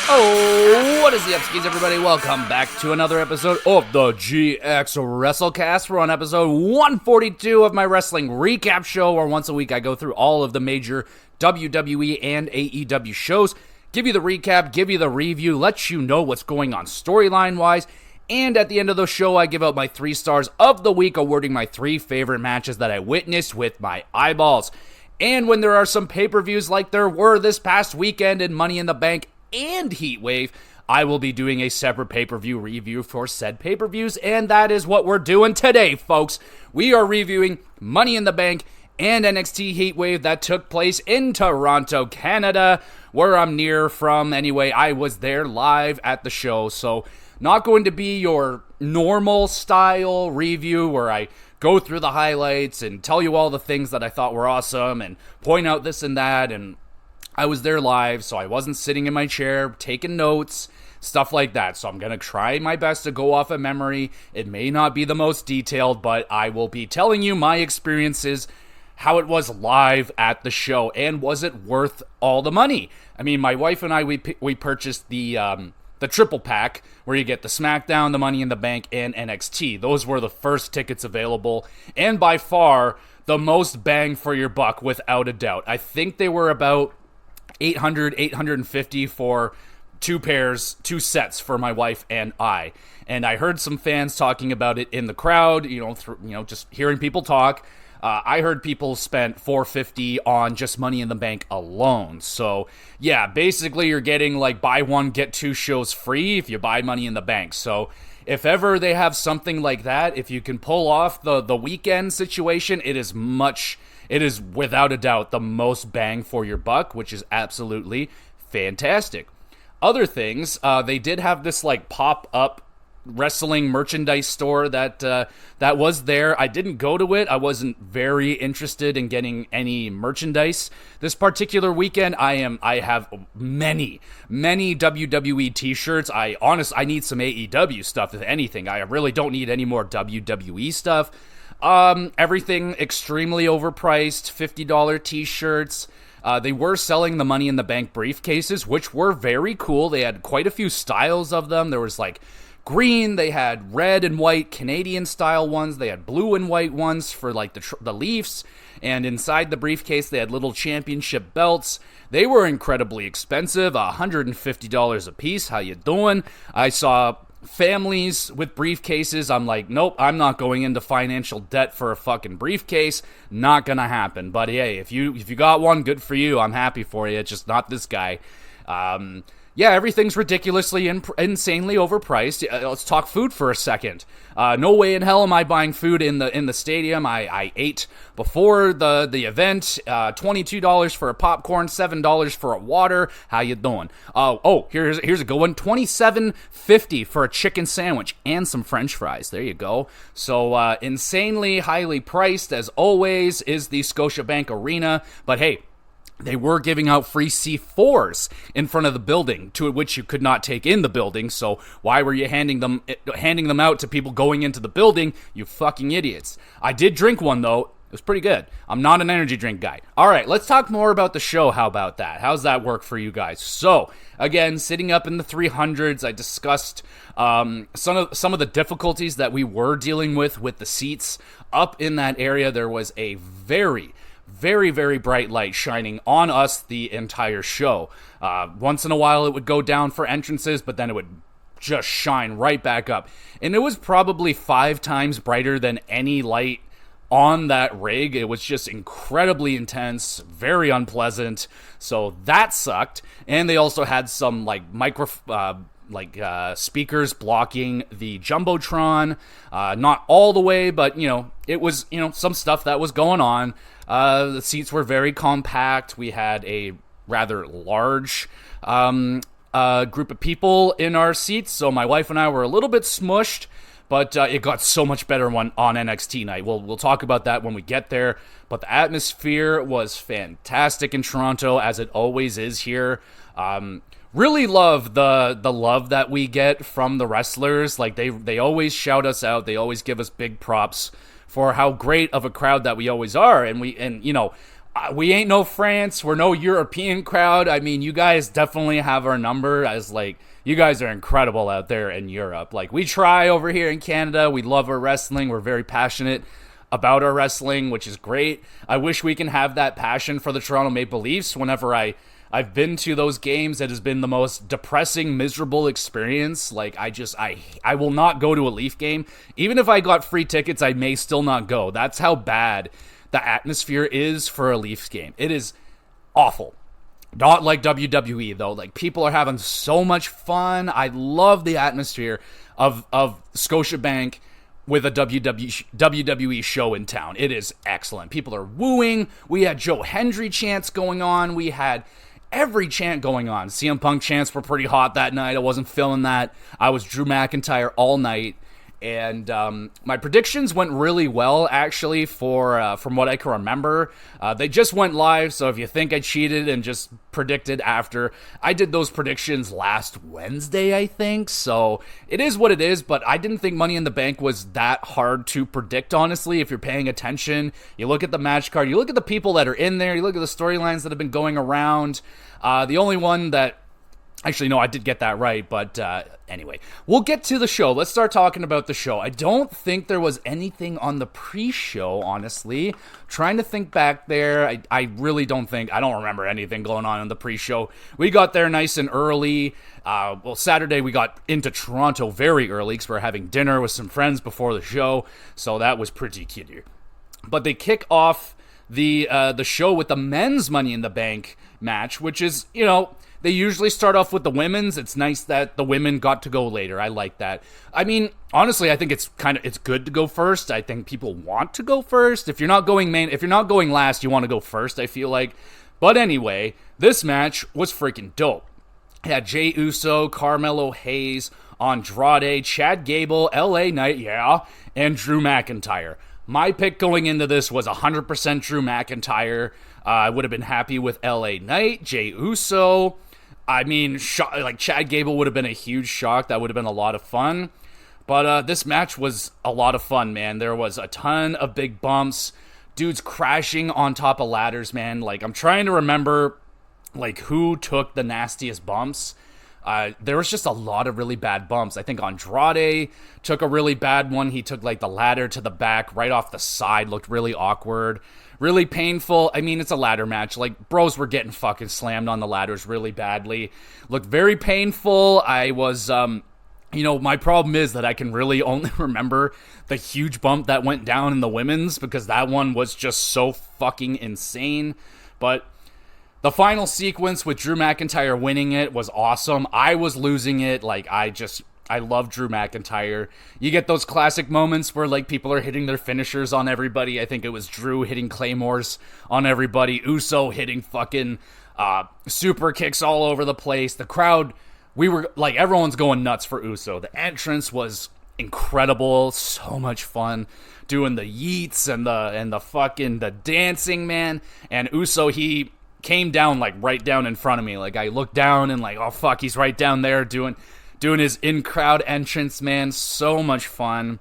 Oh, what is the upskis, everybody? Welcome back to another episode of the GXWrestleCast. We're on episode 142 of my wrestling recap show, where once a week I go through all of the major WWE and AEW shows, give you the recap, give you the review, let you know what's going on storyline-wise, and at the end of the show, I give out my 3 stars of the week, awarding my 3 favorite matches that I witnessed with my eyeballs. And when there are some pay-per-views like there were this past weekend in Money in the Bank and Heatwave, I will be doing a separate pay-per-view review for said pay-per-views, and that is what we're doing today, folks. We are reviewing Money in the Bank and NXT Heatwave that took place in Toronto, Canada, where I'm near from. Anyway, I was there live at the show, so not going to be your normal style review where I go through the highlights and tell you all the things that I thought were awesome and point out this and that, and I was there live, so I wasn't sitting in my chair taking notes, stuff like that. So I'm going to try my best to go off of memory. It may not be the most detailed, but I will be telling you my experiences, how it was live at the show, and was it worth all the money? I mean, my wife and I, we purchased the triple pack, where you get the SmackDown, the Money in the Bank, and NXT. Those were the first tickets available, and by far the most bang for your buck, without a doubt. I think they were about $850 for 2 sets for my wife and I. And I heard some fans talking about it in the crowd, just hearing people talk. I heard people spent $450 on just Money in the Bank alone. So, yeah, basically you're getting like buy one, get 2 shows free if you buy Money in the Bank. So, if ever they have something like that, if you can pull off the weekend situation, it is without a doubt the most bang for your buck, which is absolutely fantastic. Other things, they did have this like pop-up wrestling merchandise store that was there. I didn't go to it. I wasn't very interested in getting any merchandise this particular weekend. I have many WWE t-shirts. I need some AEW stuff, if anything. I really don't need any more WWE stuff. Everything extremely overpriced, $50 t-shirts. They were selling the Money in the Bank briefcases, which were very cool. They had quite a few styles of them. There was like green, they had red and white Canadian style ones, they had blue and white ones for like the Leafs, and inside the briefcase they had little championship belts. They were incredibly expensive, $150 a piece. How you doing? I saw families with briefcases. I'm like, nope, I'm not going into financial debt for a fucking briefcase. Not gonna happen. But hey, if you got one, good for you. I'm happy for you. It's just not this guy. Yeah, everything's ridiculously, insanely overpriced. Let's talk food for a second. No way in hell am I buying food in the stadium. I ate before the event. $22 for a popcorn, $7 for a water. How you doing? Here's a good one. $27.50 for a chicken sandwich and some French fries. There you go. So insanely highly priced, as always, is the Scotiabank Arena. But hey, they were giving out free C4s in front of the building, to which you could not take in the building. So why were you handing them out to people going into the building? You fucking idiots. I did drink one, though. It was pretty good. I'm not an energy drink guy. All right, let's talk more about the show. How about that? How's that work for you guys? So, again, sitting up in the 300s, I discussed some of the difficulties that we were dealing with the seats. Up in that area, there was a very, very bright light shining on us the entire show. Once in a while it would go down for entrances, but then it would just shine right back up. And it was probably 5 times brighter than any light on that rig. It was just incredibly intense, very unpleasant. So that sucked. And they also had some like speakers blocking the Jumbotron. Not all the way, but it was, some stuff that was going on. The seats were very compact. We had a rather large group of people in our seats, so my wife and I were a little bit smushed, but it got so much better on NXT night. We'll talk about that when we get there, but the atmosphere was fantastic in Toronto, as it always is here. Really love the love that we get from the wrestlers. Like they always shout us out. They always give us big props for how great of a crowd that we always are. And We ain't no France. We're no European crowd. I mean, you guys definitely have our number as, like, you guys are incredible out there in Europe. Like, we try over here in Canada. We love our wrestling. We're very passionate about our wrestling, which is great. I wish we can have that passion for the Toronto Maple Leafs. Whenever I've been to those games, it has been the most depressing, miserable experience. Like, I will not go to a Leaf game. Even if I got free tickets, I may still not go. That's how bad the atmosphere is for a Leafs game. It is awful. Not like WWE, though. Like, people are having so much fun. I love the atmosphere of Scotiabank with a WWE show in town. It is excellent. People are wooing. We had Joe Hendry chants going on. We had every chant going on. CM Punk chants were pretty hot that night. I wasn't feeling that. I was Drew McIntyre all night. And my predictions went really well, actually, from what I can remember. They just went live, so if you think I cheated and just predicted after, I did those predictions last Wednesday, I think. So it is what it is, but I didn't think Money in the Bank was that hard to predict, honestly. If you're paying attention, you look at the match card, you look at the people that are in there, you look at the storylines that have been going around. The only one that... Actually, no, I did get that right, but anyway. We'll get to the show. Let's start talking about the show. I don't think there was anything on the pre-show, honestly. Trying to think back there, I really don't think, I don't remember anything going on in the pre-show. We got there nice and early. Saturday we got into Toronto very early because we're having dinner with some friends before the show, so that was pretty cute. But they kick off the show with the men's Money in the Bank match, which is, you know... They usually start off with the women's. It's nice that the women got to go later. I like that. I mean, honestly, I think it's good to go first. I think people want to go first. If you're not going last, you want to go first, I feel like. But anyway, this match was freaking dope. It had Jey Uso, Carmelo Hayes, Andrade, Chad Gable, LA Knight, and Drew McIntyre. My pick going into this was 100% Drew McIntyre. I would have been happy with LA Knight, Jey Uso. I mean, Chad Gable would have been a huge shock. That would have been a lot of fun. But this match was a lot of fun, man. There was a ton of big bumps. Dudes crashing on top of ladders, man. Like, I'm trying to remember, like, who took the nastiest bumps. There was just a lot of really bad bumps. I think Andrade took a really bad one. He took, like, the ladder to the back right off the side. Looked really awkward. Really painful. I mean, it's a ladder match. Like, bros were getting fucking slammed on the ladders really badly. Looked very painful. I was, my problem is that I can really only remember the huge bump that went down in the women's because that one was just so fucking insane. But the final sequence with Drew McIntyre winning it was awesome. I was losing it. Like, I love Drew McIntyre. You get those classic moments where, like, people are hitting their finishers on everybody. I think it was Drew hitting claymores on everybody. Uso hitting fucking super kicks all over the place. The crowd, everyone's going nuts for Uso. The entrance was incredible. So much fun. Doing the yeets and the dancing, man. And Uso, he came down, like, right down in front of me. Like, I looked down and, like, oh, fuck, he's right down there doing his in-crowd entrance, man. So much fun.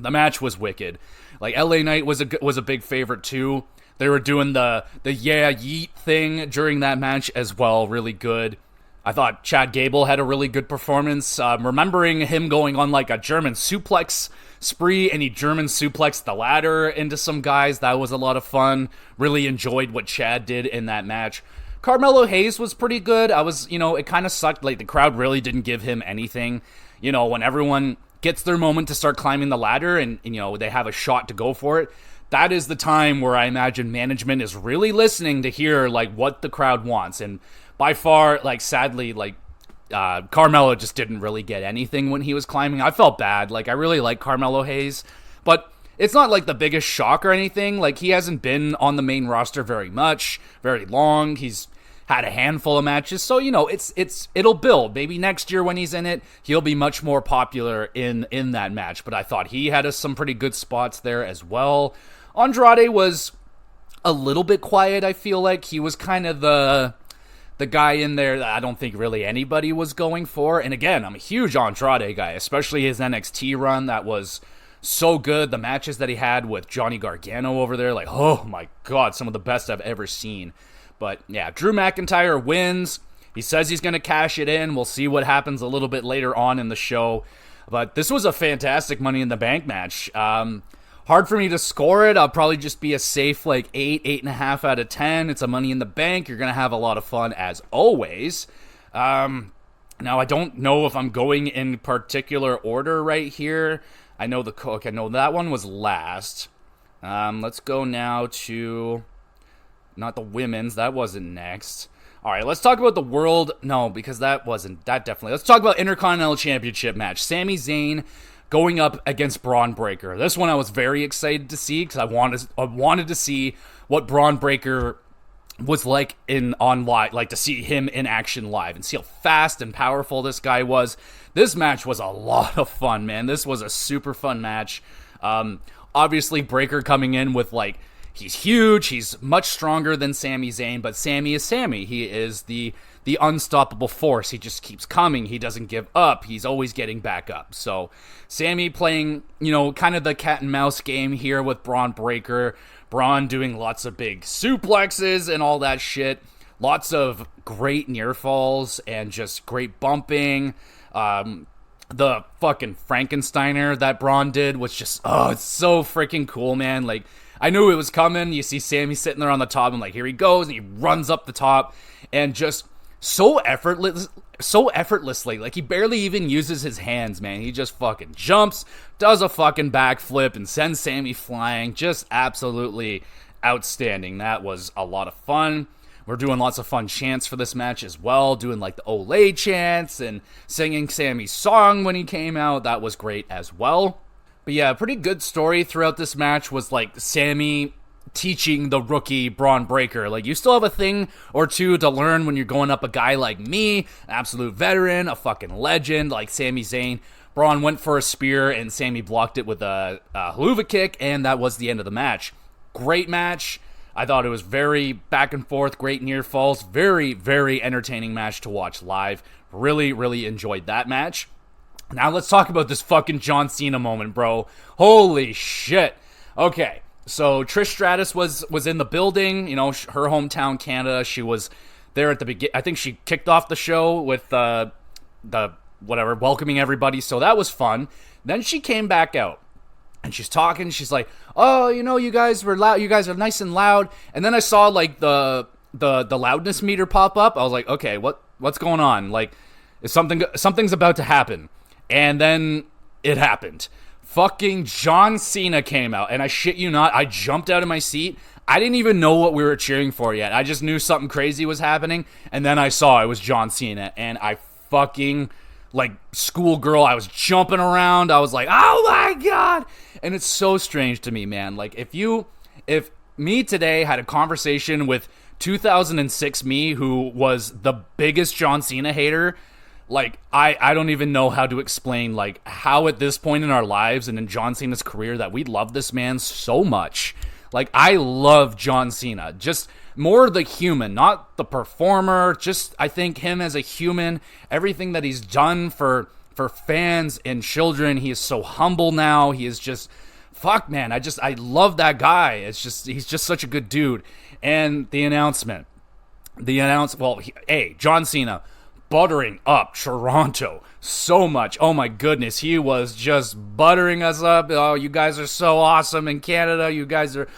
The match was wicked. Like, LA Knight was a big favorite, too. They were doing the yeet thing during that match as well. Really good. I thought Chad Gable had a really good performance. Remembering him going on, like, a German suplex spree, and he German suplexed the ladder into some guys. That was a lot of fun. Really enjoyed what Chad did in that match. Carmelo Hayes was pretty good. It kind of sucked. Like, the crowd really didn't give him anything. You know, when everyone gets their moment to start climbing the ladder and they have a shot to go for it, that is the time where I imagine management is really listening to hear, like, what the crowd wants. And by far, like, sadly, like, Carmelo just didn't really get anything when he was climbing. I felt bad. Like, I really like Carmelo Hayes, but it's not like the biggest shock or anything. Like, he hasn't been on the main roster very long. He's had a handful of matches, so it'll build. Maybe next year when he's in it, he'll be much more popular in that match. But I thought he had some pretty good spots there as well. Andrade was a little bit quiet. I feel like he was kind of the guy in there that I don't think really anybody was going for. And again, I'm a huge Andrade guy, especially his NXT run. That was so good. The matches that he had with Johnny Gargano over there, like, oh my God, some of the best I've ever seen. But yeah, Drew McIntyre wins. He says he's going to cash it in. We'll see what happens a little bit later on in the show. But this was a fantastic Money in the Bank match. Hard for me to score it. I'll probably just be a safe like 8.5 out of 10. It's a Money in the Bank. You're going to have a lot of fun as always. Now, I don't know if I'm going in particular order right here. I know that one was last. Let's go now to, not the women's. That wasn't next. All right, let's talk about the world. No, because that definitely. Let's talk about Intercontinental Championship match. Sami Zayn going up against Braun Breaker. This one I was very excited to see because I wanted to see what Braun Breaker was like on live, like to see him in action live and see how fast and powerful this guy was. This match was a lot of fun, man. This was a super fun match. Obviously, Breaker coming in with like, he's huge, he's much stronger than Sami Zayn, but Sami is Sami. He is the unstoppable force. He just keeps coming. He doesn't give up. He's always getting back up. So Sami playing, kind of the cat and mouse game here with Braun Breaker. Braun doing lots of big suplexes and all that shit. Lots of great near falls and just great bumping. The fucking Frankensteiner that Braun did was just, it's so freaking cool, man. Like, I knew it was coming. You see Sami sitting there on the top, and like, here he goes, and he runs up the top, and just so effortlessly, like he barely even uses his hands, man. He just fucking jumps, does a fucking backflip, and sends Sami flying. Just absolutely outstanding. That was a lot of fun. We're doing lots of fun chants for this match as well, doing like the Olay chants and singing Sami's song when he came out. That was great as well. But yeah, a pretty good story throughout this match was like Sami teaching the rookie Braun Breaker. Like, you still have a thing or two to learn when you're going up a guy like me, an absolute veteran, a fucking legend like Sami Zayn. Braun went for a spear and Sami blocked it with a haluva kick, and that was the end of the match. Great match. I thought it was very back and forth, great near falls, very, very entertaining match to watch live. Really, really enjoyed that match. Now let's talk about this fucking John Cena moment, bro. Holy shit. Okay, so Trish Stratus was in the building, her hometown, Canada. She was there at the beginning. I think she kicked off the show with the welcoming everybody, so that was fun. Then she came back out. And she's talking, she's like, oh, you guys were loud, you guys are nice and loud. And then I saw like the loudness meter pop up. I was like, okay, what's going on? Like, is something's about to happen. And then it happened. Fucking John Cena came out, and I shit you not, I jumped out of my seat. I didn't even know what we were cheering for yet. I just knew something crazy was happening, and then I saw it was John Cena, and I fucking, like schoolgirl, I was jumping around. I was like, oh my God. And it's so strange to me, man. Like, if me today had a conversation with 2006 me, who was the biggest John Cena hater, like, I don't even know how to explain, like, how at this point in our lives and in John Cena's career that we love this man so much. Like, I love John Cena. Just more the human, not the performer. Just, I think him as a human, everything that he's done for fans and children. He is so humble now. He is just, fuck, man. I love that guy. He's just such a good dude. And the announcement, John Cena buttering up Toronto so much. Oh my goodness, he was just buttering us up. Oh, you guys are so awesome in Canada. You guys are,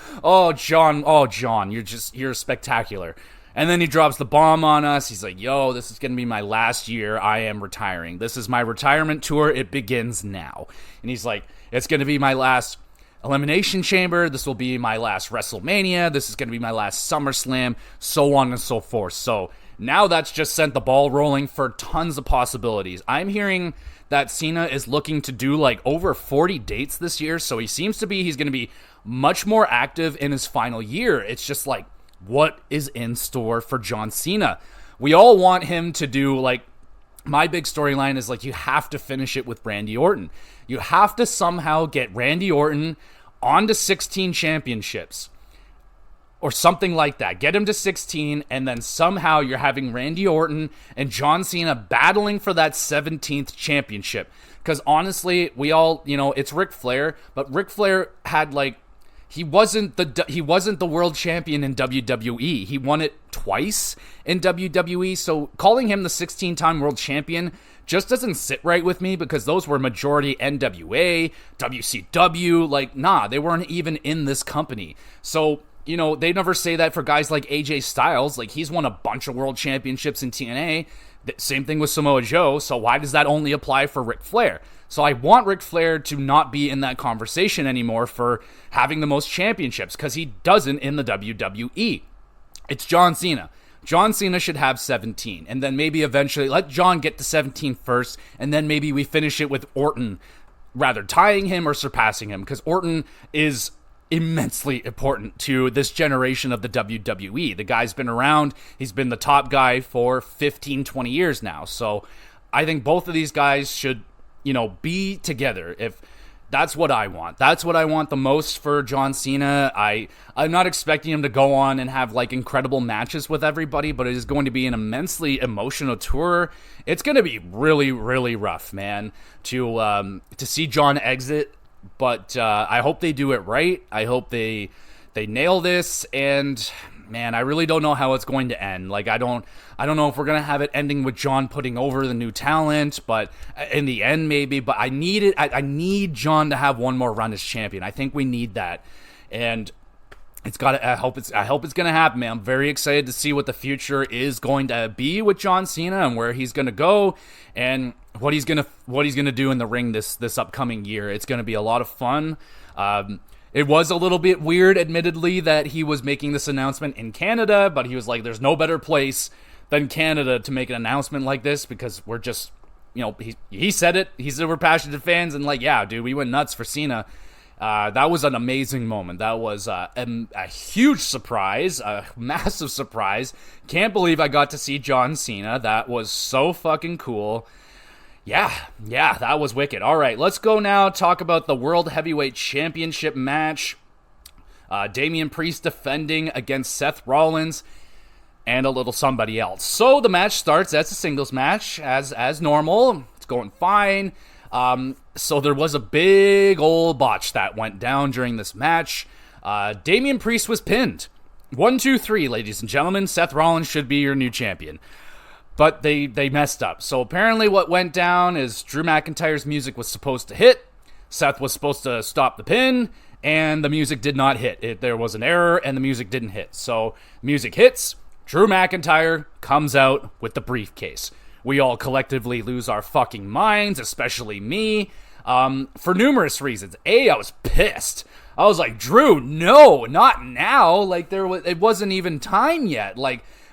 John, you're spectacular. And then he drops the bomb on us. He's like, yo, this is going to be my last year. I am retiring. This is my retirement tour. It begins now. And he's like, it's going to be my last Elimination Chamber. This will be my last WrestleMania. This is going to be my last SummerSlam, so on and so forth. So now that's just sent the ball rolling for tons of possibilities. I'm hearing that Cena is looking to do like over 40 dates this year. So he's going to be much more active in his final year. It's just like, what is in store for John Cena? We all want him to do, like, my big storyline is like, you have to finish it with Randy Orton. You have to somehow get Randy Orton onto 16 championships. or something like that. Get him to 16, and then somehow you're having Randy Orton and John Cena battling for that 17th championship. Because honestly, we all, it's Ric Flair, but Ric Flair had he wasn't the world champion in WWE. He won it twice in WWE. So calling him the 16-time world champion just doesn't sit right with me, because those were majority NWA, WCW. They weren't even in this company. So, they never say that for guys like AJ Styles. He's won a bunch of world championships in TNA. Same thing with Samoa Joe. So why does that only apply for Ric Flair? So I want Ric Flair to not be in that conversation anymore for having the most championships, because he doesn't in the WWE. It's John Cena. John Cena should have 17, and then maybe eventually let John get to 17 first, and then maybe we finish it with Orton, rather tying him or surpassing him, because Orton is immensely important to this generation of the WWE. The guy's been around. He's been the top guy for 15, 20 years now. So I think both of these guys should, be together. If that's what I want. That's what I want the most for John Cena. I'm not expecting him to go on and have incredible matches with everybody, but it is going to be an immensely emotional tour. It's going to be really, really rough, man, to see John exit. But I hope they do it right. I hope they nail this. And man, I really don't know how it's going to end. I don't know if we're gonna have it ending with John putting over the new talent, but in the end maybe. But I need it. I need John to have one more run as champion. I think we need that, and it's got. I hope it's gonna happen, man. I'm very excited to see what the future is going to be with John Cena and where he's gonna go and what he's gonna do in the ring this upcoming year. It's gonna be a lot of fun. It was a little bit weird, admittedly, that he was making this announcement in Canada, but he was like, there's no better place than Canada to make an announcement like this, because we're just, he said it. He said we're passionate fans, and yeah, dude, we went nuts for Cena. That was an amazing moment. That was a huge surprise, a massive surprise. Can't believe I got to see John Cena. That was so fucking cool. Yeah, that was wicked. All right, let's go now talk about the World Heavyweight Championship match. Damian Priest defending against Seth Rollins and a little somebody else. So the match starts as a singles match, as normal. It's going fine. So there was a big old botch that went down during this match. Damian Priest was pinned. 1, 2, 3, ladies and gentlemen. Seth Rollins should be your new champion. But they messed up. So apparently what went down is Drew McIntyre's music was supposed to hit. Seth was supposed to stop the pin, and the music did not hit. There was an error, and the music didn't hit. So music hits. Drew McIntyre comes out with the briefcase. We all collectively lose our fucking minds, especially me, for numerous reasons. I was pissed. I was like, Drew, no, not now. It wasn't even time yet.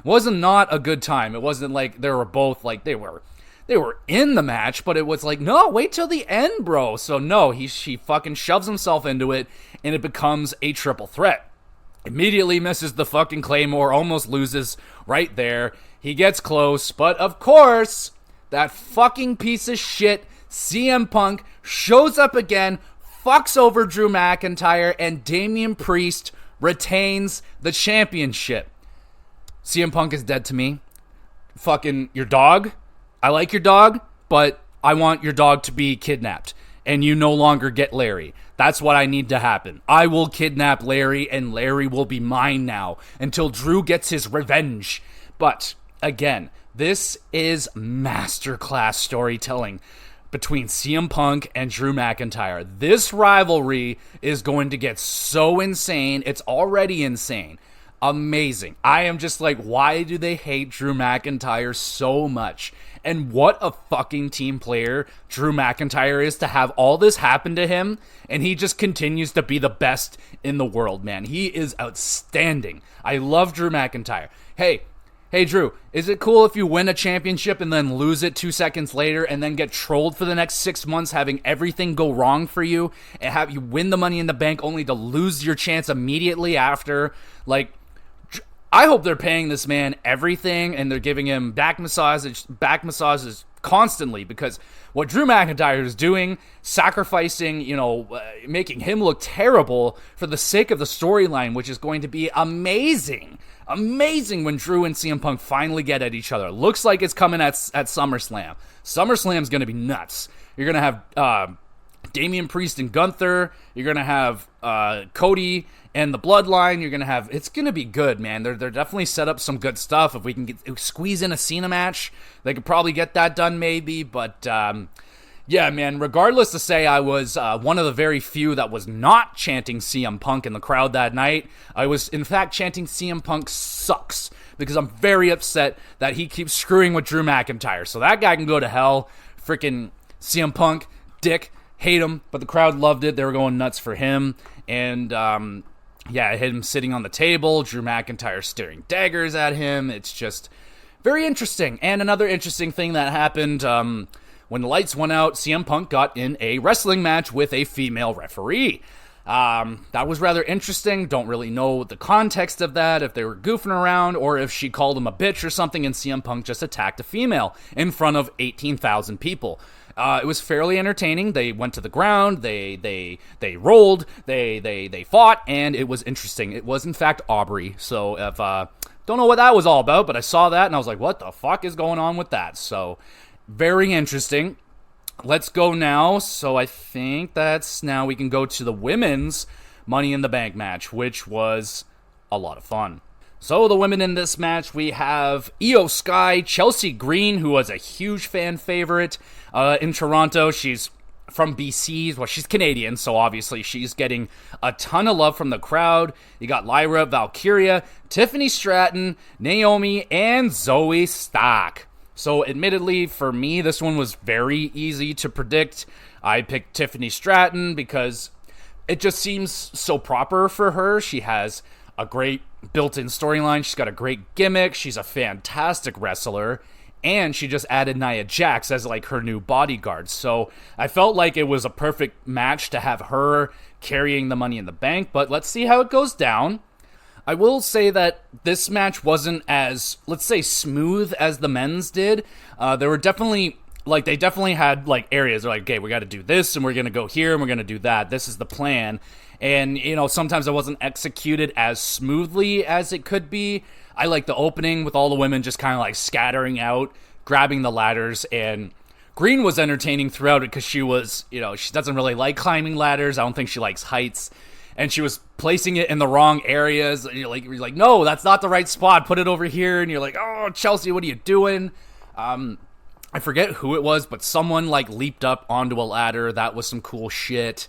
Wasn't not a good time. It wasn't like they were both they were in the match, but it was no, wait till the end, bro. So no, she fucking shoves himself into it, and it becomes a triple threat. Immediately misses the fucking Claymore, almost loses right there. He gets close, but of course, that fucking piece of shit CM Punk shows up again, fucks over Drew McIntyre, and Damian Priest retains the championship. CM Punk is dead to me. Fucking your dog. I like your dog, but I want your dog to be kidnapped, and you no longer get Larry. That's what I need to happen. I will kidnap Larry, and Larry will be mine now until Drew gets his revenge. But again, this is masterclass storytelling between CM Punk and Drew McIntyre. This rivalry is going to get so insane. It's already insane. Amazing. I am just why do they hate Drew McIntyre so much? And what a fucking team player Drew McIntyre is to have all this happen to him, and he just continues to be the best in the world, man. He is outstanding. I love Drew McIntyre. Hey, Drew, is it cool if you win a championship and then lose it 2 seconds later and then get trolled for the next 6 months, having everything go wrong for you, and have you win the Money in the Bank only to lose your chance immediately after? I hope they're paying this man everything, and they're giving him back massages constantly, because what Drew McIntyre is doing, sacrificing, making him look terrible for the sake of the storyline, which is going to be amazing when Drew and CM Punk finally get at each other. Looks like it's coming at SummerSlam. SummerSlam's going to be nuts. You're going to have Damian Priest and Gunther. You're going to have Cody and the Bloodline. It's going to be good, man. They're definitely set up some good stuff. If we can squeeze in a Cena match, they could probably get that done maybe. But yeah, man, regardless to say, I was one of the very few that was not chanting CM Punk in the crowd that night. I was, in fact, chanting CM Punk sucks, because I'm very upset that he keeps screwing with Drew McIntyre. So that guy can go to hell. Freaking CM Punk, dick, hate him. But the crowd loved it. They were going nuts for him. And yeah, I hit him sitting on the table. Drew McIntyre staring daggers at him. It's just very interesting. And another interesting thing that happened, when the lights went out, CM Punk got in a wrestling match with a female referee. That was rather interesting. Don't really know the context of that, if they were goofing around, or if she called him a bitch or something, and CM Punk just attacked a female in front of 18,000 people. It was fairly entertaining. They went to the ground, they rolled, they fought, and it was interesting. It was, in fact, Aubrey. So, if don't know what that was all about, but I saw that, and I was like, what the fuck is going on with that? So, very interesting. Let's go now. So I think now we can go to the women's Money in the Bank match, which was a lot of fun. So the women in this match, we have Io Sky, Chelsea Green, who was a huge fan favorite in Toronto. She's from BC. Well, she's Canadian, so obviously she's getting a ton of love from the crowd. You got Lyra, Valkyria, Tiffany Stratton, Naomi, and Zoe Stark. So admittedly, for me, this one was very easy to predict. I picked Tiffany Stratton because it just seems so proper for her. She has a great built-in storyline. She's got a great gimmick. She's a fantastic wrestler. And she just added Nia Jax as like her new bodyguard. So I felt like it was a perfect match to have her carrying the Money in the Bank. But let's see how it goes down. I will say that this match wasn't as, let's say, smooth as the men's did. There were definitely, they definitely had, areas. They're like, okay, we got to do this, and we're going to go here, and we're going to do that. This is the plan. And, sometimes it wasn't executed as smoothly as it could be. I like the opening with all the women just kind of, scattering out, grabbing the ladders, and Green was entertaining throughout it because she was, she doesn't really like climbing ladders. I don't think she likes heights. And she was placing it in the wrong areas. And you're like, no, that's not the right spot. Put it over here. And you're like, oh, Chelsea, what are you doing? I forget who it was, but someone leaped up onto a ladder. That was some cool shit.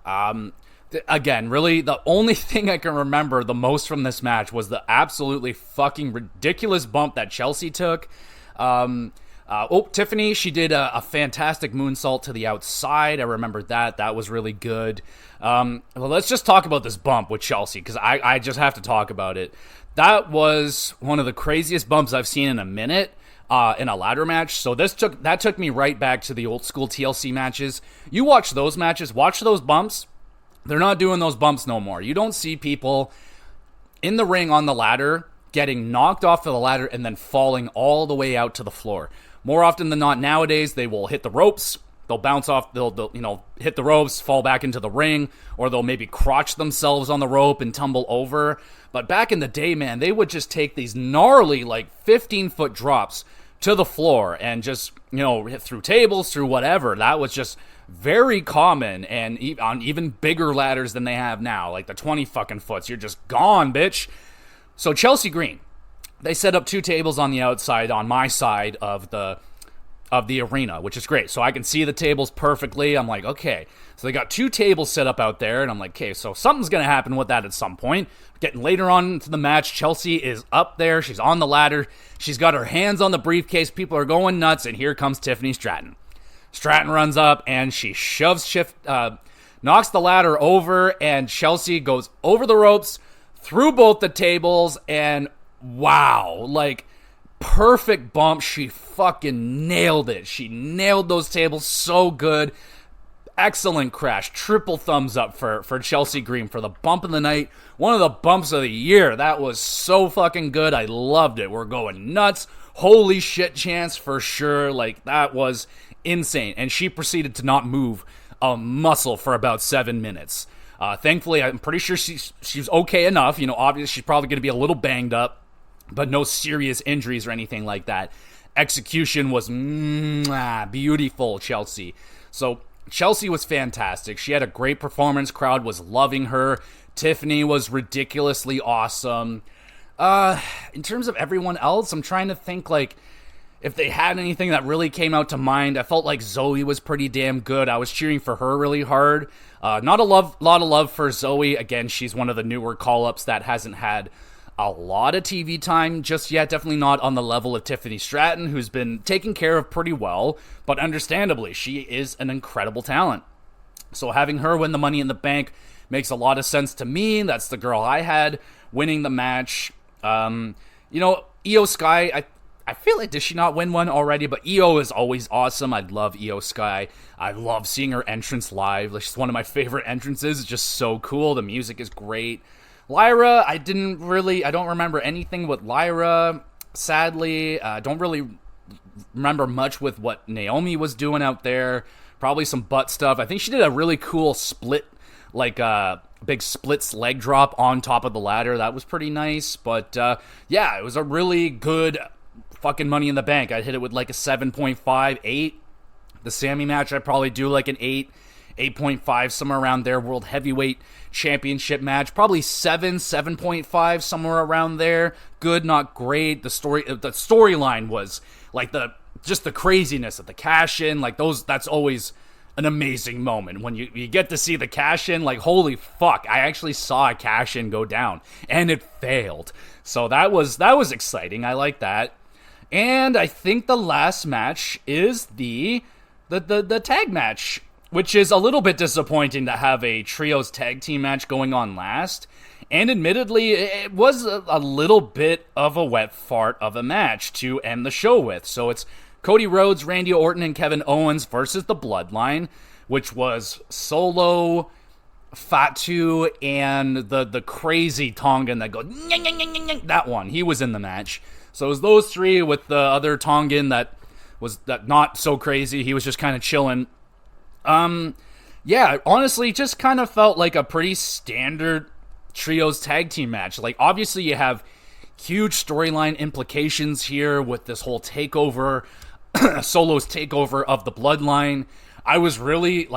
Again, really, the only thing I can remember the most from this match was the absolutely fucking ridiculous bump that Chelsea took. Tiffany, she did a fantastic moonsault to the outside. I remember that. That was really good. Well, let's just talk about this bump with Chelsea, because I just have to talk about it. That was one of the craziest bumps I've seen in a minute in a ladder match. So that took me right back to the old school TLC matches. You watch those matches, watch those bumps. They're not doing those bumps no more. You don't see people in the ring on the ladder getting knocked off of the ladder and then falling all the way out to the floor. More often than not nowadays, they will hit the ropes, they'll bounce off, they'll hit the ropes, fall back into the ring, or they'll maybe crotch themselves on the rope and tumble over. But back in the day, man, they would just take these gnarly, 15-foot drops to the floor and just, hit through tables, through whatever. That was just very common, and on even bigger ladders than they have now, like the 20 fucking foots. You're just gone, bitch. So Chelsea Green, they set up 2 tables on the outside on my side of the arena, which is great. So I can see the tables perfectly. I'm like, okay. So they got 2 tables set up out there, and I'm like, okay, so something's going to happen with that at some point. Getting later on into the match, Chelsea is up there. She's on the ladder. She's got her hands on the briefcase. People are going nuts, and here comes Tiffany Stratton. Stratton runs up, and she knocks the ladder over, and Chelsea goes over the ropes, through both the tables, and wow, perfect bump. She fucking nailed it. She nailed those tables so good. excellent crash. Triple thumbs up for Chelsea Green for the bump of the night. One of the bumps of the year. That was so fucking good. I loved it. We're going nuts. Holy shit chance for sure. Like, that was insane. And she proceeded to not move a muscle for about 7 minutes. Thankfully, I'm pretty sure she's okay enough. Obviously she's probably going to be a little banged up, but no serious injuries or anything like that. Execution was beautiful, Chelsea. So Chelsea was fantastic. She had a great performance. Crowd was loving her. Tiffany was ridiculously awesome. In terms of everyone else, I'm trying to think, like, if they had anything that really came out to mind. I felt like Zoe was pretty damn good. I was cheering for her really hard. Not a lot of love for Zoe. Again, she's one of the newer call-ups that hasn't had a lot of TV time just yet. Definitely not on the level of Tiffany Stratton, who's been taken care of pretty well. But understandably, she is an incredible talent. So having her win the Money in the Bank makes a lot of sense to me. That's the girl I had winning the match. Io Sky, I feel like, did she not win one already? But Io is always awesome. I love Io Sky. I love seeing her entrance live. Like, she's one of my favorite entrances. It's just so cool. The music is great. Lyra, I don't remember anything with Lyra, sadly. I don't really remember much with what Naomi was doing out there. Probably some butt stuff. I think she did a really cool split, like big splits leg drop on top of the ladder. That was pretty nice. But it was a really good fucking Money in the Bank. I'd hit it with like a 7.5, 8. The Sammy match, I'd probably do like an 8, 8.5, somewhere around there. World Heavyweight Championship match, probably 7.5, somewhere around there. Good, not great. The storyline was like the craziness of the cash in, like those. That's always an amazing moment when you get to see the cash in. Like, holy fuck, I actually saw a cash in go down and it failed. So that was exciting. I like that. And I think the last match is the tag match, which is a little bit disappointing to have a trios tag team match going on last. And admittedly, it was a little bit of a wet fart of a match to end the show with. So it's Cody Rhodes, Randy Orton, and Kevin Owens versus the Bloodline, which was Solo, Fatu, and the crazy Tongan that goes, that one. He was in the match. So it was those three with the other Tongan that was not so crazy. He was just kind of chilling. Honestly, just kind of felt like a pretty standard trios tag team match. Like, obviously you have huge storyline implications here with this whole takeover, Solo's takeover of the Bloodline. I was really,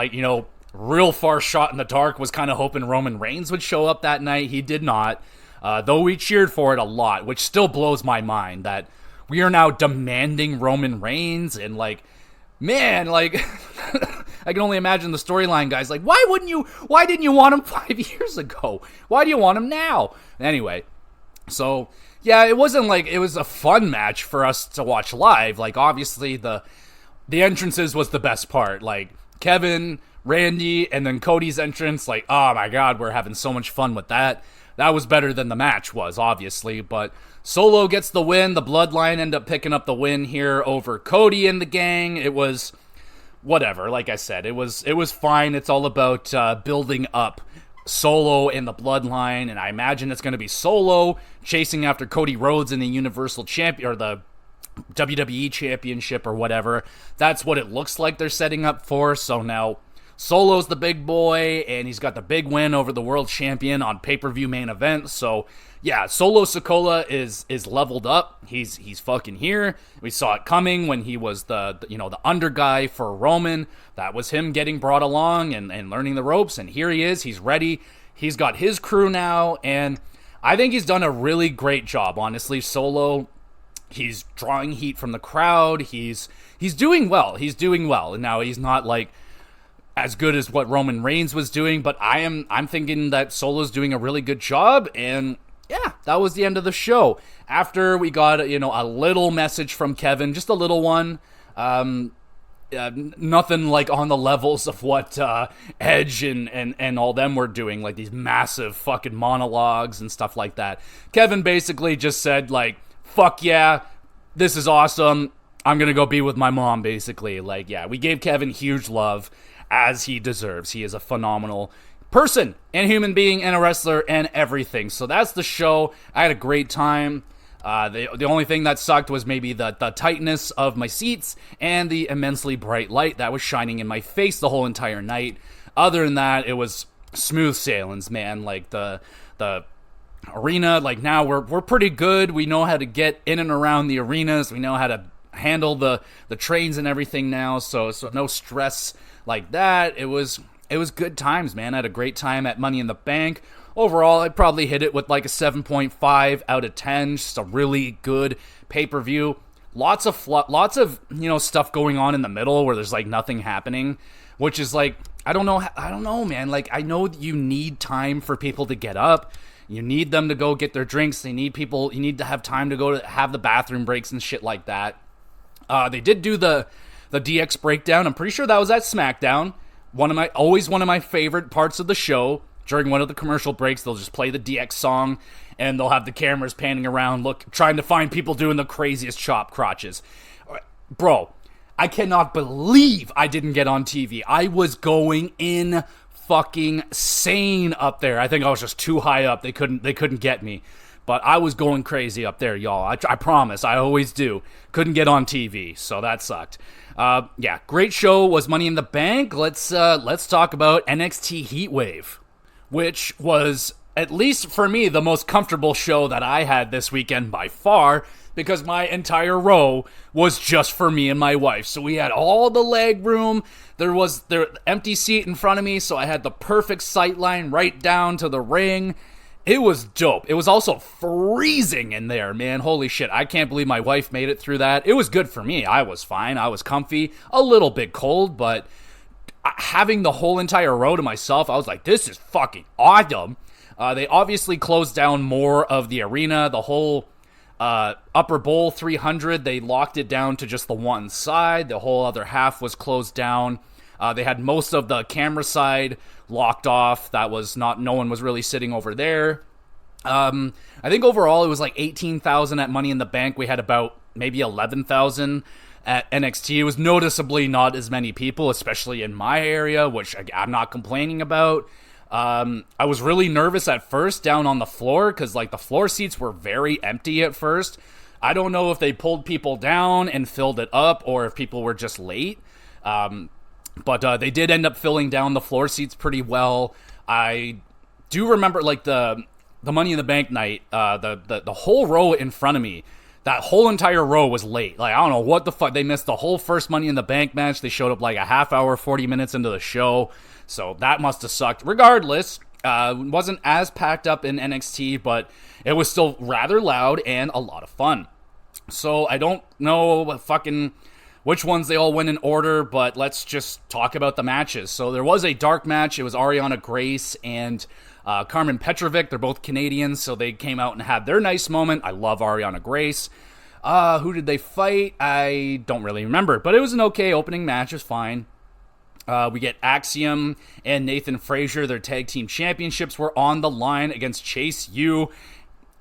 real far shot in the dark, was kind of hoping Roman Reigns would show up that night. He did not, though we cheered for it a lot, which still blows my mind that we are now demanding Roman Reigns, and man, I can only imagine the storyline guys. Like, why didn't you want him 5 years ago? Why do you want him now? Anyway, so yeah, it wasn't like it was a fun match for us to watch live. Like, obviously the entrances was the best part. Like, Kevin, Randy, and then Cody's entrance. Like, oh my god, we're having so much fun with that. That was better than the match was, obviously, but Solo gets the win. The Bloodline end up picking up the win here over Cody and the gang. It was whatever. Like I said, it was fine. It's all about building up Solo and the Bloodline, and I imagine it's going to be Solo chasing after Cody Rhodes in the Universal Champion or the WWE Championship or whatever. That's what it looks like they're setting up for. So now Solo's the big boy, and he's got the big win over the world champion on pay-per-view main event. So yeah, Solo Sikoa is leveled up. He's fucking here. We saw it coming when he was the under guy for Roman. That was him getting brought along and learning the ropes, and here he is. He's ready. He's got his crew now, and I think he's done a really great job, honestly. Solo, he's drawing heat from the crowd. He's doing well. He's doing well. And now he's not as good as what Roman Reigns was doing, but I'm thinking that Solo's doing a really good job. And yeah, that was the end of the show. After we got a little message from Kevin, just a little one. Nothing on the levels of what Edge and all them were doing, like these massive fucking monologues and stuff like that. Kevin basically just said fuck yeah, this is awesome. I'm gonna go be with my mom, basically. Yeah, we gave Kevin huge love. as he deserves. He is a phenomenal person and human being and a wrestler and everything. So that's the show. I had a great time. The only thing that sucked was maybe the tightness of my seats and the immensely bright light that was shining in my face the whole entire night. Other than that, it was smooth sailings, man. Like the arena, like now we're pretty good. We know how to get in and around the arenas. We know how to handle the trains and everything now. So no stress like that. It was good times, man. I had a great time at Money in the Bank. Overall, I'd probably hit it with like a 7.5 out of 10. Just a really good pay-per-view. Lots of stuff going on in the middle where there's like nothing happening, which is like, I don't know, man. Like, I know that you need time for people to get up. You need them to go get their drinks. You need to have time to go to have the bathroom breaks and shit like that. They did do the DX breakdown. I'm pretty sure that was at SmackDown. Always one of my favorite parts of the show. During one of the commercial breaks, they'll just play the DX song, and they'll have the cameras panning around, trying to find people doing the craziest chop crotches. Bro, I cannot believe I didn't get on TV. I was going in fucking sane up there. I think I was just too high up. They couldn't get me. But I was going crazy up there, y'all. I promise. I always do. Couldn't get on TV, so that sucked. Yeah, great show was Money in the Bank. Let's talk about NXT Heatwave, which was, at least for me, the most comfortable show that I had this weekend by far, because my entire row was just for me and my wife. So we had all the leg room. There was the empty seat in front of me, so I had the perfect sight line right down to the ring. It was dope. It was also freezing in there, man. Holy shit. I can't believe my wife made it through that. It was good for me. I was fine. I was comfy. A little bit cold, but having the whole entire row to myself, I was like, this is fucking awesome. They obviously closed down more of the arena. The whole upper bowl 300, they locked it down to just the one side. The whole other half was closed down. They had most of the camera side locked off. No one was really sitting over there. I think overall it was like 18,000 at Money in the Bank. We had about maybe 11,000 at NXT. It was noticeably not as many people, especially in my area, which I'm not complaining about. I was really nervous at first down on the floor because like the floor seats were very empty at first. I don't know if they pulled people down and filled it up or if people were just late. But they did end up filling down the floor seats pretty well. I do remember like the Money in the Bank night, the whole row in front of me, that whole entire row was late. Like, I don't know what the fuck. They missed the whole first Money in the Bank match. They showed up like a half hour, 40 minutes into the show. So that must have sucked. Regardless, wasn't as packed up in NXT, but it was still rather loud and a lot of fun. So I don't know which ones they all went in order, but let's just talk about the matches. So there was a dark match. It was Ariana Grace and Carmen Petrovic. They're both Canadians, so they came out and had their nice moment. I love Ariana Grace. Who did they fight? I don't really remember, but it was an okay opening match. It was fine. We get Axiom and Nathan Frazier. Their tag team championships were on the line against Chase U,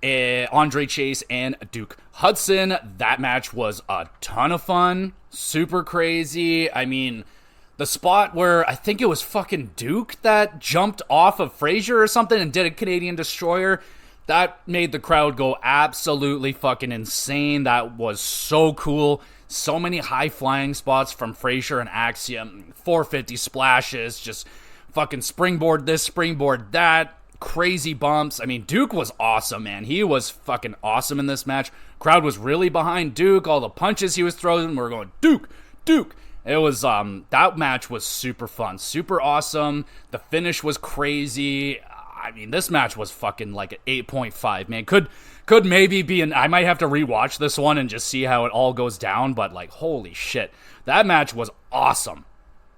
Andre Chase, and Duke Hudson. That match was a ton of fun. Super crazy. I mean, the spot where I think it was fucking Duke that jumped off of Frazier or something and did a Canadian Destroyer, that made the crowd go absolutely fucking insane. That was so cool. So many high-flying spots from Frazier and Axiom. 450 splashes, just fucking springboard this, springboard that. Crazy bumps. I mean, Duke was awesome, man. He was fucking awesome in this match. Crowd was really behind Duke. All the punches he was throwing were going, Duke, Duke. It was, that match was super fun. Super awesome. The finish was crazy. I mean, this match was fucking like an 8.5, man. Could maybe be I might have to rewatch this one and just see how it all goes down, but like, holy shit. That match was awesome.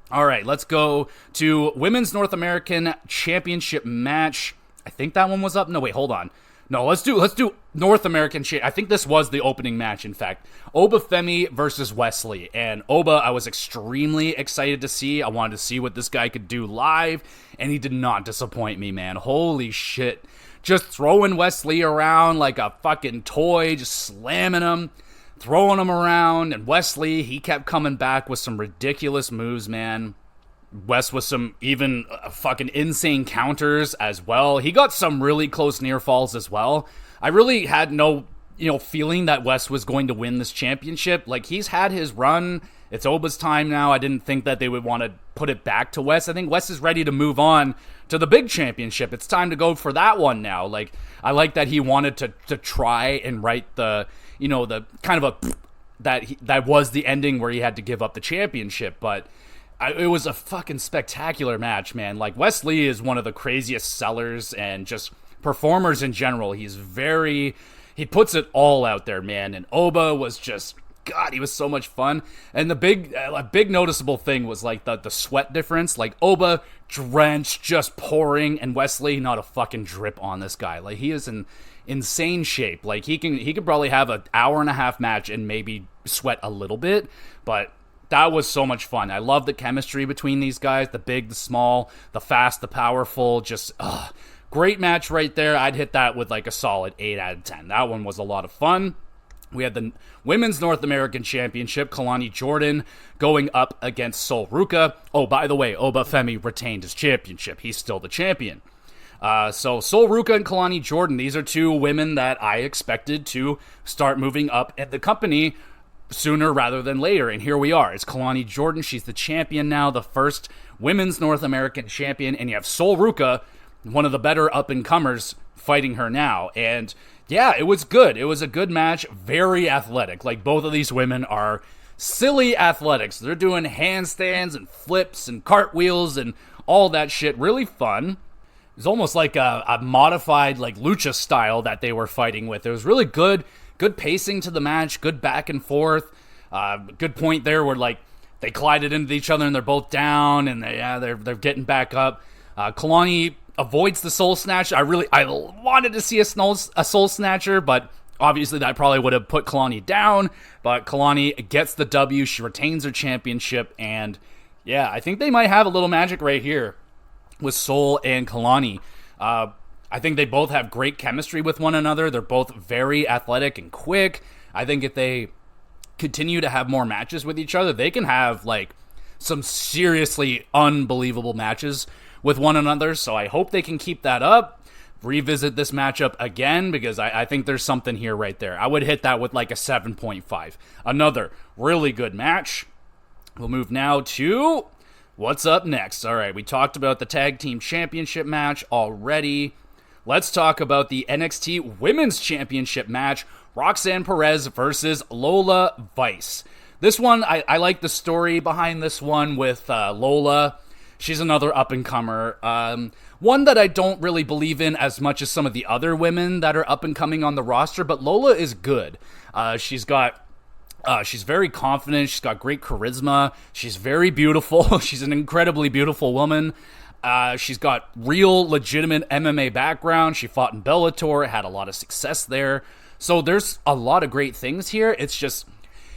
All right, let's go to Women's North American Championship match. I think that one was up. No, wait, hold on. No, let's do North American I think this was the opening match, in fact. Oba Femi versus Wesley. And Oba, I was extremely excited to see. I wanted to see what this guy could do live, and he did not disappoint me, man. Holy shit. Just throwing Wesley around like a fucking toy, just slamming him, throwing him around. And Wesley, he kept coming back with some ridiculous moves, man. Wes with some even fucking insane counters as well. He got some really close near falls as well. I really had no, feeling that Wes was going to win this championship. Like, he's had his run. It's Oba's time now. I didn't think that they would want to put it back to Wes. I think Wes is ready to move on to the big championship. It's time to go for that one now. Like, I like that he wanted to try and write the, the kind of a that was the ending where he had to give up the championship. But it was a fucking spectacular match, man. Like, Wes Lee is one of the craziest sellers and just performers in general. He puts it all out there, man. And Oba was just, God, he was so much fun. And the big noticeable thing was like the sweat difference. Like, Oba drenched, just pouring, and Wes Lee not a fucking drip on this guy. Like, he is in insane shape. Like, he could probably have an hour and a half match and maybe sweat a little bit, but that was so much fun. I love the chemistry between these guys, the big, the small, the fast, the powerful, just great match right there. I'd hit that with like a solid 8 out of 10. That one was a lot of fun. We had the Women's North American Championship, Kalani Jordan going up against Sol Ruka. Oh, by the way, Oba Femi retained his championship. He's still the champion. So Sol Ruka and Kalani Jordan, these are two women that I expected to start moving up at the company sooner rather than later, and here we are. It's Kalani Jordan. She's the champion now, the first Women's North American champion, and you have Sol Ruka, one of the better up-and-comers, fighting her now. And yeah, it was good. It was a good match, very athletic. Like, both of these women are silly athletics. They're doing handstands and flips and cartwheels and all that shit. Really fun. It was almost like a modified, like, lucha style that they were fighting with. It was really good. Good pacing to the match, good back and forth. Good point there where, like, they collided into each other and they're both down and they're getting back up. Kalani avoids the soul snatch. I wanted to see a soul snatcher, but obviously that probably would have put Kalani down. But Kalani gets the W. She retains her championship, and yeah, I think they might have a little magic right here with Sol and Kalani. I think they both have great chemistry with one another. They're both very athletic and quick. I think if they continue to have more matches with each other, they can have like some seriously unbelievable matches with one another. So I hope they can keep that up. Revisit this matchup again, because I think there's something here right there. I would hit that with like a 7.5. Another really good match. We'll move now to what's up next. All right, we talked about the Tag Team Championship match already. Let's talk about the NXT Women's Championship match, Roxanne Perez versus Lola Vice. This one, I like the story behind this one with Lola. She's another up-and-comer. One that I don't really believe in as much as some of the other women that are up-and-coming on the roster, but Lola is good. She's very confident. She's got great charisma. She's very beautiful. She's an incredibly beautiful woman. She's got real, legitimate MMA background. She fought in Bellator, had a lot of success there. So there's a lot of great things here. It's just,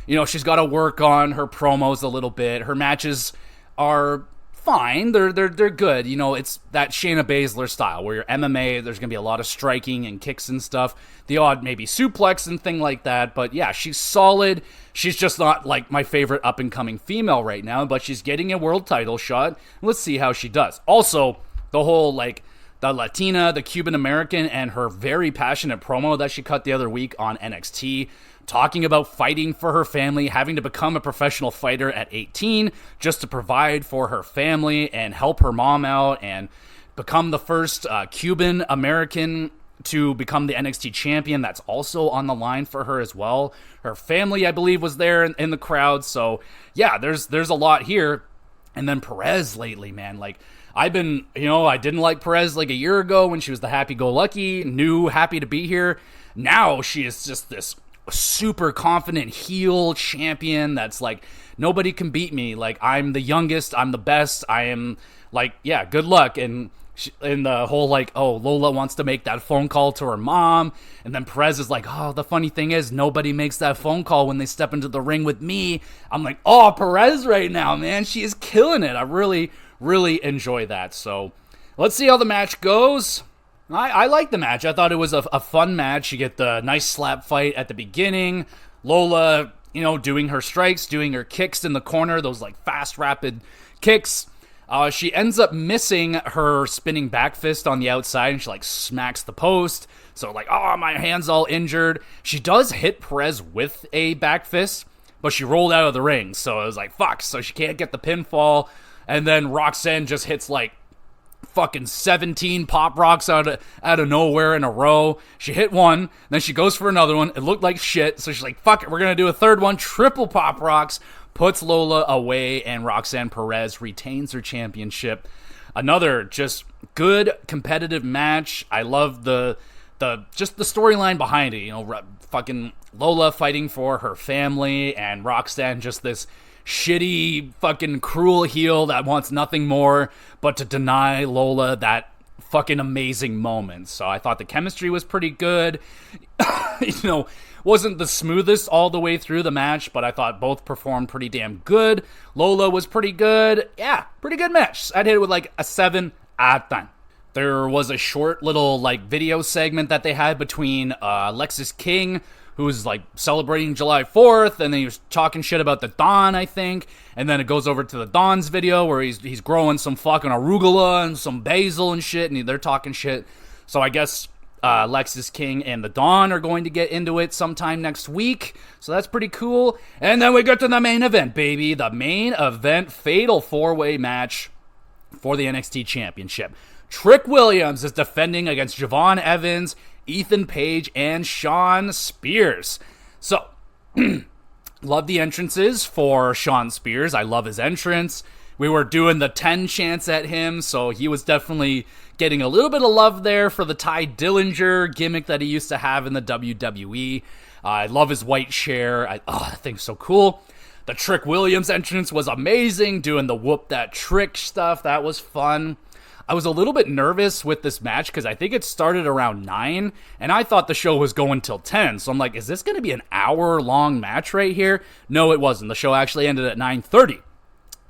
she's got to work on her promos a little bit. Her matches are fine. They're good. It's that Shayna Baszler style where you're MMA, there's going to be a lot of striking and kicks and stuff. The odd maybe suplex and thing like that. But yeah, she's solid. She's just not like my favorite up-and-coming female right now, but she's getting a world title shot. Let's see how she does. Also, the whole the Latina, the Cuban American, and her very passionate promo that she cut the other week on NXT, talking about fighting for her family, having to become a professional fighter at 18 just to provide for her family and help her mom out and become the first Cuban American to become the NXT champion. That's also on the line for her as well. Her family, I believe, was there in the crowd. So yeah, there's a lot here. And then Perez lately, man, I didn't like Perez like a year ago when she was the happy-go-lucky, happy to be here. Now she is just this super confident heel champion that's like, nobody can beat me. Like, I'm the youngest, I'm the best, I am good luck. And the whole Lola wants to make that phone call to her mom, and then Perez is like, oh, the funny thing is nobody makes that phone call when they step into the ring with me. I'm like, oh, Perez right now, man, she is killing it. I really enjoy that. So let's see how the match goes. I like the match. I thought it was a fun match. You get the nice slap fight at the beginning. Lola, doing her strikes, doing her kicks in the corner, those fast, rapid kicks. She ends up missing her spinning back fist on the outside, and she like smacks the post. So like, oh, my hand's all injured. She does hit Perez with a back fist, but she rolled out of the ring. So it was like, fuck. So she can't get the pinfall. And then Roxanne just hits like fucking 17 pop rocks out of nowhere in a row. She hit one, then she goes for another one. It looked like shit. So she's like, fuck it, we're going to do a third one. Triple pop rocks. Puts Lola away, and Roxanne Perez retains her championship. Another just good competitive match. I love the storyline behind it. You know, fucking Lola fighting for her family, and Roxanne just this shitty fucking cruel heel that wants nothing more but to deny Lola that fucking amazing moment. So I thought the chemistry was pretty good. You know, wasn't the smoothest all the way through the match, but I thought both performed pretty damn good. Lola was pretty good. Yeah, pretty good match. I'd hit it with like a 7 out of 10. There was a short little like video segment that they had between Lexis King, who was like celebrating July 4th, and then he was talking shit about the Don, I think. And then it goes over to the Don's video where he's growing some fucking arugula and some basil and shit, and they're talking shit. So I guess Lexis King and the Don are going to get into it sometime next week. So that's pretty cool. And then we get to the main event, baby. The main event fatal 4-way match for the NXT Championship. Trick Williams is defending against Javon Evans, Ethan Page, and Shawn Spears. So, love the entrances for Shawn Spears. I love his entrance. We were doing the 10 chants at him, so he was definitely getting a little bit of love there for the Ty Dillinger gimmick that he used to have in the WWE. I love his white chair. That thing's so cool. The Trick Williams entrance was amazing, doing the whoop that trick stuff. That was fun. I was a little bit nervous with this match because I think it started around 9, and I thought the show was going till 10. So I'm like, is this going to be an hour-long match right here? No, it wasn't. The show actually ended at 9:30.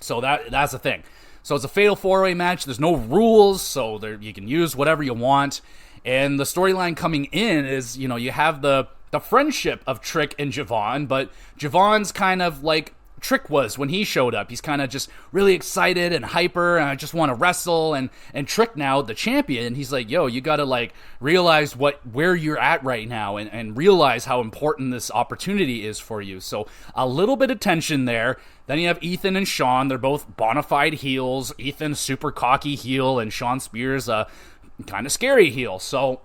So that's the thing. So it's a fatal 4-way match. There's no rules, so you can use whatever you want. And the storyline coming in is, you know, you have the friendship of Trick and Javon, but Javon's kind of like Trick was when he showed up. He's kind of just really excited and hyper, and I just want to wrestle. And Trick now, the champion, he's like, yo, you got to like realize where you're at right now and realize how important this opportunity is for you. So a little bit of tension there. Then you have Ethan and Shawn. They're both bona fide heels. Ethan, super cocky heel, and Shawn Spears, a kind of scary heel. So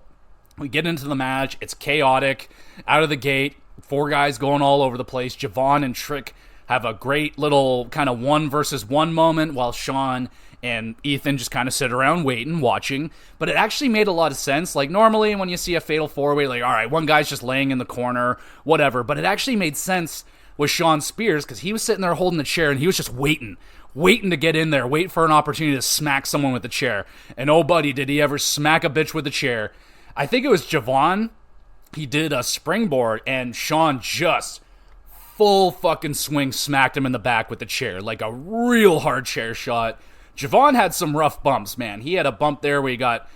we get into the match. It's chaotic out of the gate. 4 guys going all over the place. Javon and Trick have a great little kind of 1-versus-1 moment while Shawn and Ethan just kind of sit around waiting, watching. But it actually made a lot of sense. Like normally when you see a fatal 4-way, like, all right, one guy's just laying in the corner, whatever. But it actually made sense with Shawn Spears because he was sitting there holding the chair and he was just waiting to get in there, wait for an opportunity to smack someone with the chair. And oh, buddy, did he ever smack a bitch with the chair. I think it was Javon. He did a springboard and Shawn just full fucking swing smacked him in the back with the chair, like a real hard chair shot. Javon had some rough bumps, man. He had a bump there where he got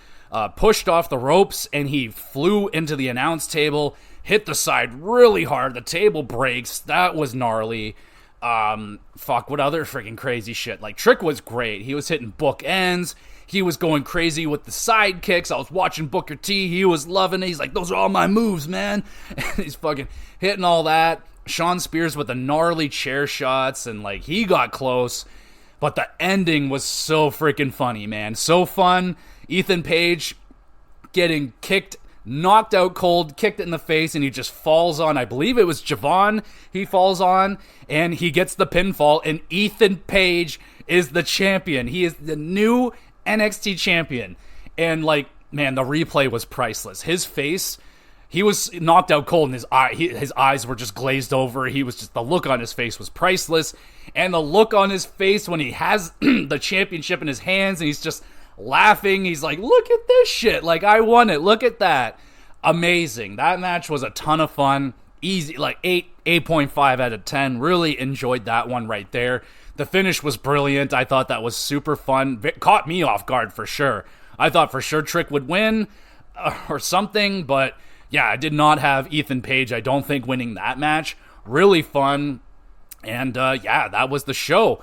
pushed off the ropes and he flew into the announce table, hit the side really hard. The table breaks. That was gnarly. What other freaking crazy shit? Like, Trick was great. He was hitting bookends. He was going crazy with the side kicks. I was watching Booker T. He was loving it. He's like, those are all my moves, man. And he's fucking hitting all that. Shawn Spears with the gnarly chair shots, and like he got close, but the ending was so freaking funny, man. So fun. Ethan Page getting kicked, knocked out cold, kicked it in the face, and he just falls on, I believe it was Javon he falls on, and he gets the pinfall, and Ethan Page is the champion. He is the new NXT champion. And like, man, the replay was priceless. His face, he was knocked out cold, and his eyes were just glazed over. He was just, the look on his face was priceless. And the look on his face when he has the championship in his hands and he's just laughing. He's like, look at this shit. Like, I won it. Look at that. Amazing. That match was a ton of fun. Easy, like 8.5 out of 10. Really enjoyed that one right there. The finish was brilliant. I thought that was super fun. It caught me off guard for sure. I thought for sure Trick would win or something, but yeah, I did not have Ethan Page, I don't think, winning that match. Really fun. And yeah, that was the show.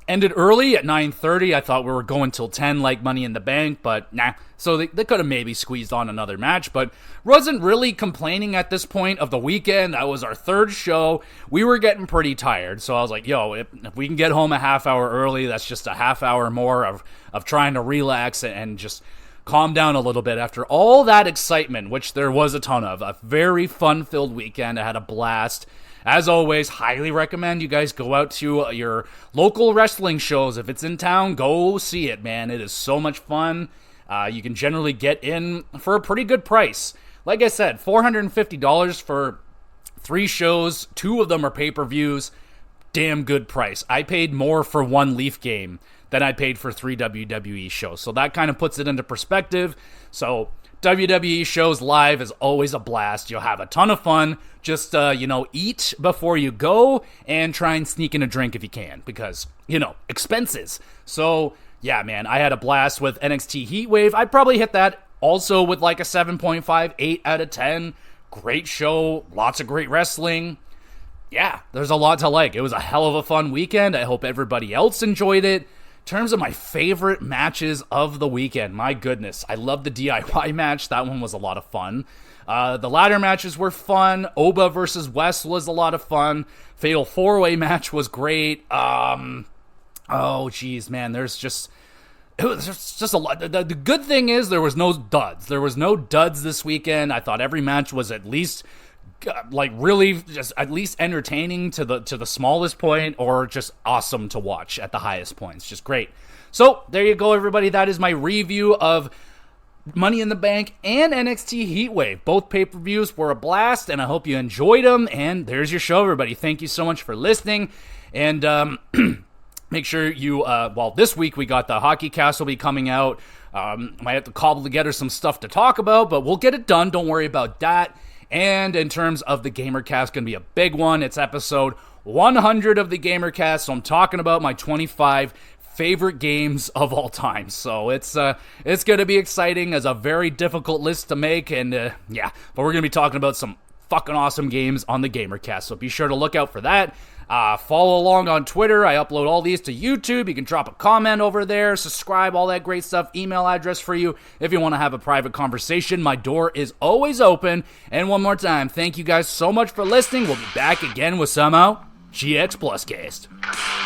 ended early at 9:30. I thought we were going till 10 like Money in the Bank, but nah. So they could have maybe squeezed on another match, but wasn't really complaining at this point of the weekend. That was our third show. We were getting pretty tired, so I was like, yo, if we can get home a half hour early, that's just a half hour more of trying to relax and just calm down a little bit after all that excitement, which there was a ton of. A very fun-filled weekend. I had a blast. As always, highly recommend you guys go out to your local wrestling shows. If it's in town, go see it, man. It is so much fun. You can generally get in for a pretty good price. Like I said, $450 for 3 shows. 2 of them are pay-per-views. Damn good price. I paid more for 1 Leaf game than I paid for 3 WWE shows. So that kind of puts it into perspective. So WWE shows live is always a blast. You'll have a ton of fun. Just, eat before you go and try and sneak in a drink if you can because, expenses. So, yeah, man, I had a blast with NXT Heatwave. I'd probably hit that also with like a 7.5, 8 out of 10. Great show. Lots of great wrestling. Yeah, there's a lot to like. It was a hell of a fun weekend. I hope everybody else enjoyed it. In terms of my favorite matches of the weekend, my goodness, I love the DIY match. That one was a lot of fun. The ladder matches were fun. Oba versus West was a lot of fun. Fatal 4-Way match was great. Oh, geez, man, there's just a lot. The good thing is there was no duds. There was no duds this weekend. I thought every match was at least really just at least entertaining to the smallest point or just awesome to watch at the highest points. Just great. So there you go, everybody. That is my review of Money in the Bank and NXT Heatwave. Both pay-per-views were a blast, and I hope you enjoyed them. And there's your show, everybody. Thank you so much for listening. And make sure you, this week we got the Hockey Cast will be coming out. Might have to cobble together some stuff to talk about, but we'll get it done. Don't worry about that. And in terms of the GamerCast, going to be a big one. It's episode 100 of the GamerCast, so I'm talking about my 25 favorite games of all time. So it's going to be exciting as a very difficult list to make, and but we're going to be talking about some fucking awesome games on the GamerCast, so be sure to look out for that. Follow along on Twitter. I upload all these to YouTube. You can drop a comment over there, subscribe, all that great stuff. Email address for you if you want to have a private conversation. My door is always open. And one more time, thank you guys so much for listening. We'll be back again with somehow GXWrestleCast.